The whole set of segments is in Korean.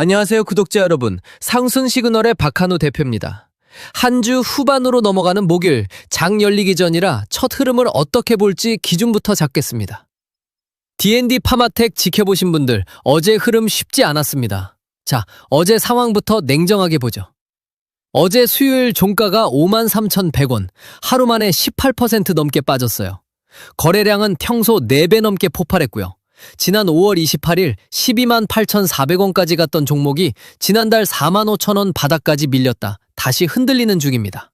안녕하세요, 구독자 여러분. 상승 시그널의 박한우 대표입니다. 한 주 후반으로 넘어가는 목요일, 장 열리기 전이라 첫 흐름을 어떻게 볼지 기준부터 잡겠습니다. D&D 파마텍 지켜보신 분들, 어제 흐름 쉽지 않았습니다. 자, 어제 상황부터 냉정하게 보죠. 어제 수요일 종가가 53,100원, 하루 만에 18% 넘게 빠졌어요. 거래량은 평소 4배 넘게 폭발했고요. 지난 5월 28일 128,400원까지 갔던 종목이 지난달 45,000원 바닥까지 밀렸다 다시 흔들리는 중입니다.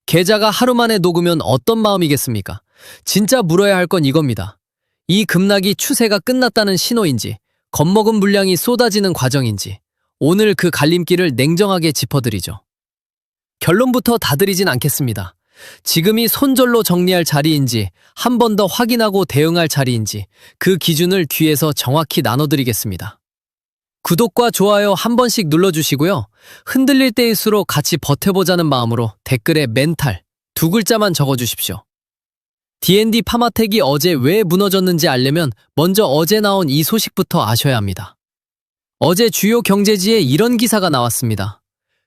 계좌가 하루 만에 녹으면 어떤 마음이겠습니까? 진짜 물어야 할 건 이겁니다. 이 급락이 추세가 끝났다는 신호인지, 겁먹은 물량이 쏟아지는 과정인지, 오늘 그 갈림길을 냉정하게 짚어드리죠. 결론부터 다드리진 않겠습니다. 지금이 손절로 정리할 자리인지, 한 번 더 확인하고 대응할 자리인지 그 기준을 뒤에서 정확히 나눠드리겠습니다. 구독과 좋아요 한 번씩 눌러주시고요. 흔들릴 때일수록 같이 버텨보자는 마음으로 댓글에 멘탈 2글자만 적어주십시오. D&D 파마텍이 어제 왜 무너졌는지 알려면 먼저 어제 나온 이 소식부터 아셔야 합니다. 어제 주요 경제지에 이런 기사가 나왔습니다.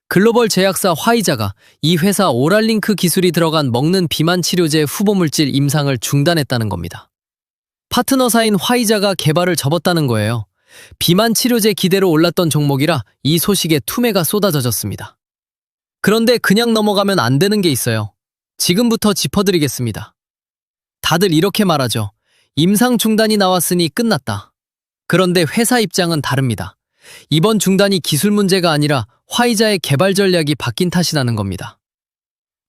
글로벌 제약사 화이자가 이 회사 오랄링크 기술이 들어간 먹는 비만 치료제 후보물질 임상을 중단했다는 겁니다. 파트너사인 화이자가 개발을 접었다는 거예요. 비만 치료제 기대로 올랐던 종목이라 이 소식에 투매가 쏟아졌습니다. 그런데 그냥 넘어가면 안 되는 게 있어요. 지금부터 짚어드리겠습니다. 다들 이렇게 말하죠. 임상 중단이 나왔으니 끝났다. 그런데 회사 입장은 다릅니다. 이번 중단이 기술 문제가 아니라 화이자의 개발 전략이 바뀐 탓이라는 겁니다.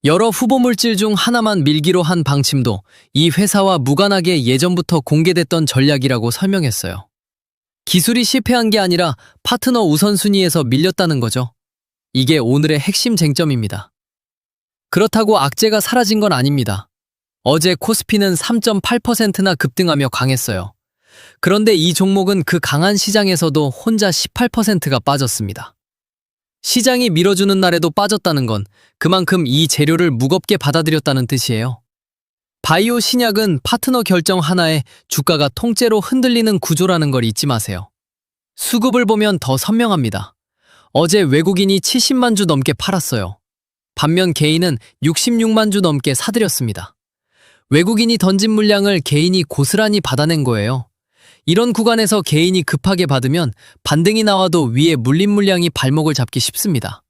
여러 후보물질 중 하나만 밀기로 한 방침도 이 회사와 무관하게 예전부터 공개됐던 전략이라고 설명했어요. 기술이 실패한 게 아니라 파트너 우선순위에서 밀렸다는 거죠. 이게 오늘의 핵심 쟁점입니다. 그렇다고 악재가 사라진 건 아닙니다. 어제 코스피는 3.8%나 급등하며 강했어요. 그런데 이 종목은 그 강한 시장에서도 혼자 18%가 빠졌습니다. 시장이 밀어주는 날에도 빠졌다는 건 그만큼 이 재료를 무겁게 받아들였다는 뜻이에요. 바이오 신약은 파트너 결정 하나에 주가가 통째로 흔들리는 구조라는 걸 잊지 마세요. 수급을 보면 더 선명합니다. 어제 외국인이 70만 주 넘게 팔았어요. 반면 개인은 66만 주 넘게 사들였습니다. 외국인이 던진 물량을 개인이 고스란히 받아낸 거예요. 이런 구간에서 개인이 급하게 받으면 반등이 나와도 위에 물린 물량이 발목을 잡기 쉽습니다.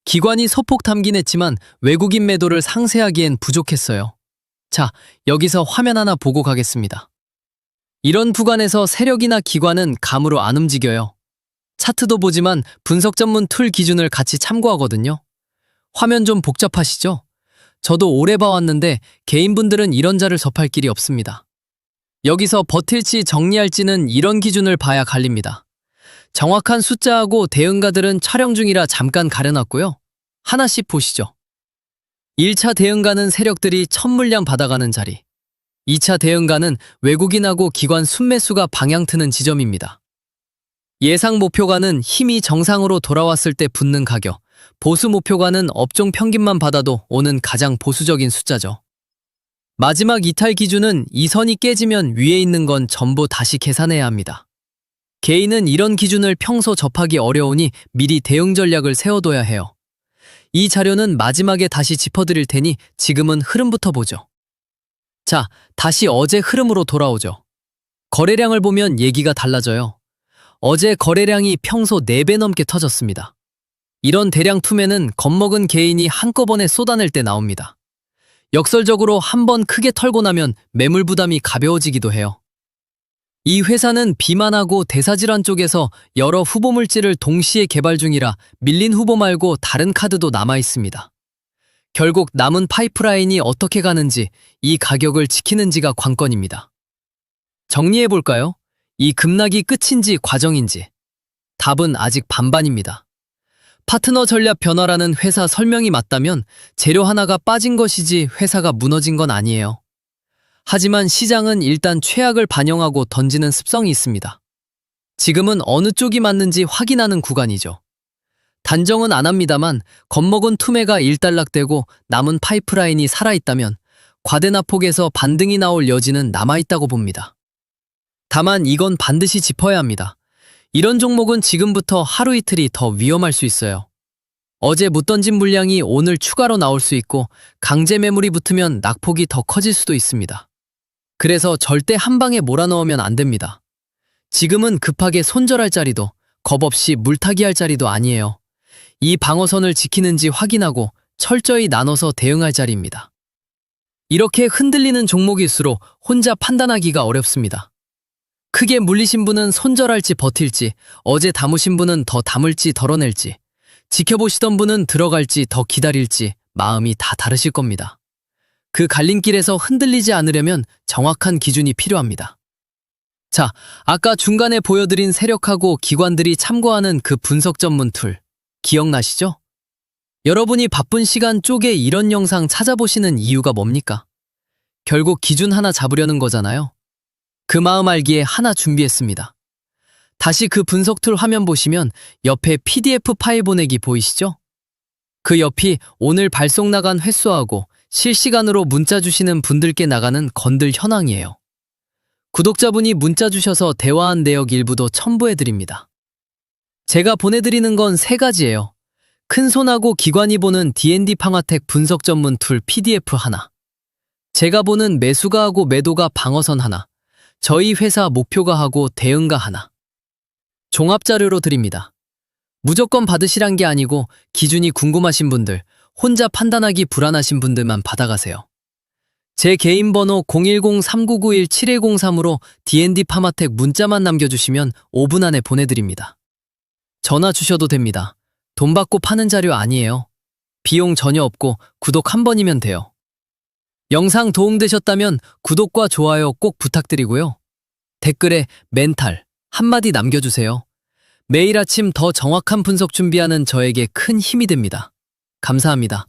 기관이 소폭 담긴 했지만 외국인 매도를 상쇄하기엔 부족했어요. 자, 여기서 화면 하나 보고 가겠습니다. 이런 구간에서 세력이나 기관은 감으로 안 움직여요. 차트도 보지만 분석 전문 툴 기준을 같이 참고하거든요. 화면 좀 복잡하시죠? 저도 오래 봐왔는데 개인분들은 이런 자를 접할 길이 없습니다. 여기서 버틸지 정리할지는 이런 기준을 봐야 갈립니다. 정확한 숫자하고 대응가들은 촬영 중이라 잠깐 가려놨고요. 하나씩 보시죠. 1차 대응가는 세력들이 첫 물량 받아가는 자리. 2차 대응가는 외국인하고 기관 순매수가 방향 트는 지점입니다. 예상 목표가는 힘이 정상으로 돌아왔을 때 붙는 가격. 보수 목표가는 업종 평균만 받아도 오는 가장 보수적인 숫자죠. 마지막 이탈 기준은 이 선이 깨지면 위에 있는 건 전부 다시 계산해야 합니다. 개인은 이런 기준을 평소 접하기 어려우니 미리 대응 전략을 세워둬야 해요. 이 자료는 마지막에 다시 짚어드릴 테니 지금은 흐름부터 보죠. 자, 다시 어제 흐름으로 돌아오죠. 거래량을 보면 얘기가 달라져요. 어제 거래량이 평소 4배 넘게 터졌습니다. 이런 대량 투매는 겁먹은 개인이 한꺼번에 쏟아낼 때 나옵니다. 역설적으로 한번 크게 털고 나면 매물 부담이 가벼워지기도 해요. 이 회사는 비만하고 대사질환 쪽에서 여러 후보 물질을 동시에 개발 중이라 밀린 후보 말고 다른 카드도 남아 있습니다. 결국 남은 파이프라인이 어떻게 가는지, 이 가격을 지키는지가 관건입니다. 정리해볼까요? 이 급락이 끝인지 과정인지. 답은 아직 반반입니다. 파트너 전략 변화라는 회사 설명이 맞다면 재료 하나가 빠진 것이지 회사가 무너진 건 아니에요. 하지만 시장은 일단 최악을 반영하고 던지는 습성이 있습니다. 지금은 어느 쪽이 맞는지 확인하는 구간이죠. 단정은 안 합니다만 겁먹은 투매가 일단락되고 남은 파이프라인이 살아있다면 과대납폭에서 반등이 나올 여지는 남아있다고 봅니다. 다만 이건 반드시 짚어야 합니다. 이런 종목은 지금부터 하루 이틀이 더 위험할 수 있어요. 어제 못 던진 물량이 오늘 추가로 나올 수 있고 강제 매물이 붙으면 낙폭이 더 커질 수도 있습니다. 그래서 절대 한 방에 몰아넣으면 안 됩니다. 지금은 급하게 손절할 자리도 겁 없이 물타기 할 자리도 아니에요. 이 방어선을 지키는지 확인하고 철저히 나눠서 대응할 자리입니다. 이렇게 흔들리는 종목일수록 혼자 판단하기가 어렵습니다. 크게 물리신 분은 손절할지 버틸지, 어제 담으신 분은 더 담을지 덜어낼지, 지켜보시던 분은 들어갈지 더 기다릴지 마음이 다 다르실 겁니다. 그 갈림길에서 흔들리지 않으려면 정확한 기준이 필요합니다. 자, 아까 중간에 보여드린 세력하고 기관들이 참고하는 그 분석 전문 툴, 기억나시죠? 여러분이 바쁜 시간 쪼개 이런 영상 찾아보시는 이유가 뭡니까? 결국 기준 하나 잡으려는 거잖아요. 그 마음 알기에 하나 준비했습니다. 다시 그 분석 툴 화면 보시면 옆에 PDF 파일 보내기 보이시죠? 그 옆이 오늘 발송 나간 횟수하고 실시간으로 문자 주시는 분들께 나가는 건들 현황이에요. 구독자분이 문자 주셔서 대화한 내역 일부도 첨부해드립니다. 제가 보내드리는 건 3가지예요. 큰손하고 기관이 보는 D&D 방화택 분석 전문 툴 PDF 하나, 제가 보는 매수가하고 매도가 방어선 하나, 저희 회사 목표가하고 대응가 하나. 종합자료로 드립니다. 무조건 받으시란 게 아니고 기준이 궁금하신 분들, 혼자 판단하기 불안하신 분들만 받아가세요. 제 개인 번호 010-3991-7103으로 D&D 파마텍 문자만 남겨주시면 5분 안에 보내드립니다. 전화 주셔도 됩니다. 돈 받고 파는 자료 아니에요. 비용 전혀 없고 구독 한 번이면 돼요. 영상 도움되셨다면 구독과 좋아요 꼭 부탁드리고요. 댓글에 멘탈 한마디 남겨주세요. 매일 아침 더 정확한 분석 준비하는 저에게 큰 힘이 됩니다. 감사합니다.